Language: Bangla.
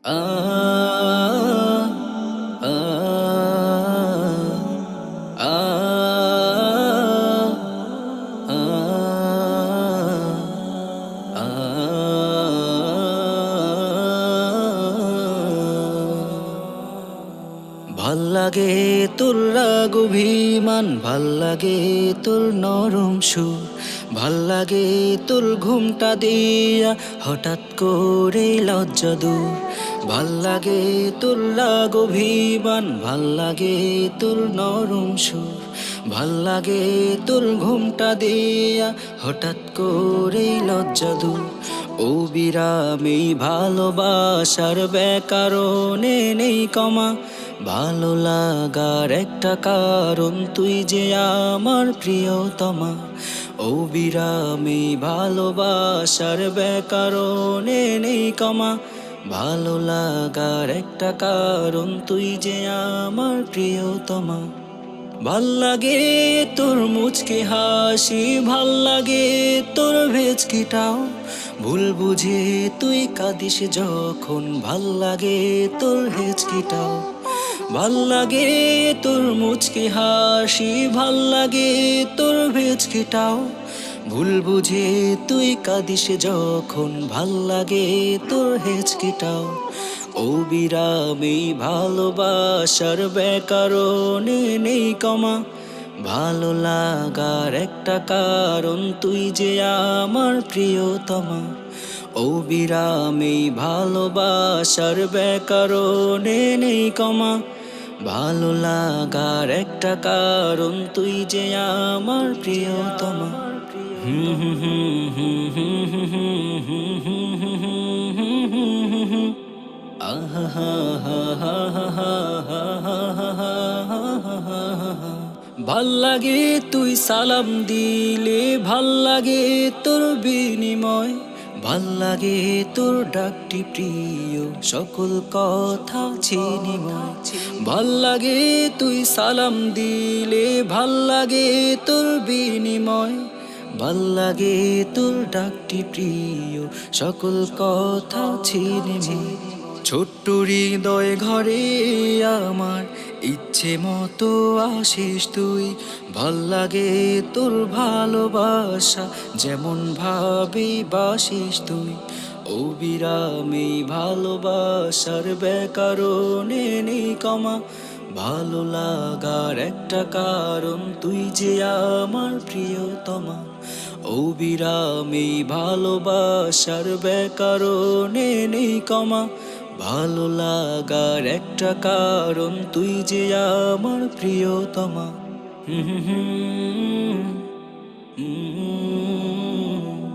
আ আ আ ভাল্লাগে তোর রাগ অভিমান, ভাল্লাগে তোর নরম সুর, ভাল্লাগে তোর ঘুমটা দিয়া হঠাৎ করে লজ্জা দূর। ভাল্লাগে তোর রাগ অভিমান, ভাল্লাগে তোর নরম সুর, ভাল্লাগে তোর ঘুমটা দিয়া হঠাৎ করে লজ্জা দূর। ও বিরামী ভালোবাসার ব্যাকরণে নেই কমা, ভালো লাগার একটা কারণ তুই যে আমার প্রিয়তমা। ও বিরামী ভালোবাসার ব্যাকরণে নেই কমা, ভালো লাগার একটা কারণ তুই যে আমার প্রিয়তমা। ভাল্লাগে তোর মুচকি হাসি, ভাল্লাগে তোর ভেচকিটাও, ভুল বুঝে তুই কাঁদিস যখন, ভাল্লাগে তোর হেচকিটাও। ভাল্লাগে তোর মুচকি হাসি, ভাল্লাগে তোর ভেচকিটাও, ভুল বুঝে তুই কাঁদিস যখন, ভাল্লাগে তোর হেচকিটাও। ও বিরামী ভালোবাসার ব্যাকরণে নেই কমা, ভালো লাগার একটা কারণ তুই যে আমার প্রিয়তমা। ও বিরামী ভালোবাসার ব্যাকরণে নেই কমা, ভালো লাগার একটা কারণ তুই যে আমার প্রিয়তমা। হুম হুম হুম হুম হুম হুম হুম হুম হুম হুম হুম হুম হুম। ভাল্লাগে তুই সালাম দিলে, ভাল্লাগে তোর বিনিময়, ভাল্লাগে তোর ডাকটি প্রিয় সকল কথা চিনিময়। ভাল্লাগে তুই সালাম দিলে, ভাল্লাগে তোর বিনিময়, ভাল্লাগে তোর ডাকটি প্রিয় সকল কথা চিনিময়। ছোট্ট হৃদয় ঘরে আমার ইচ্ছে মতো আসিস তুই, ভাল্লাগে তোর ভালোবাসা যেমন ভাবে বাসিস তুই। ও বিরামী ভালোবাসার ব্যাকরণে নেই কমা, ভালো লাগার একটা কারণ তুই যে আমার প্রিয়তমা। ও বিরামী ভালোবাসার ব্যাকরণে নেই কমা, ভালো লাগার একটা কারণ তুই যে আমার প্রিয়তমা। হুম হুম হুম হুম।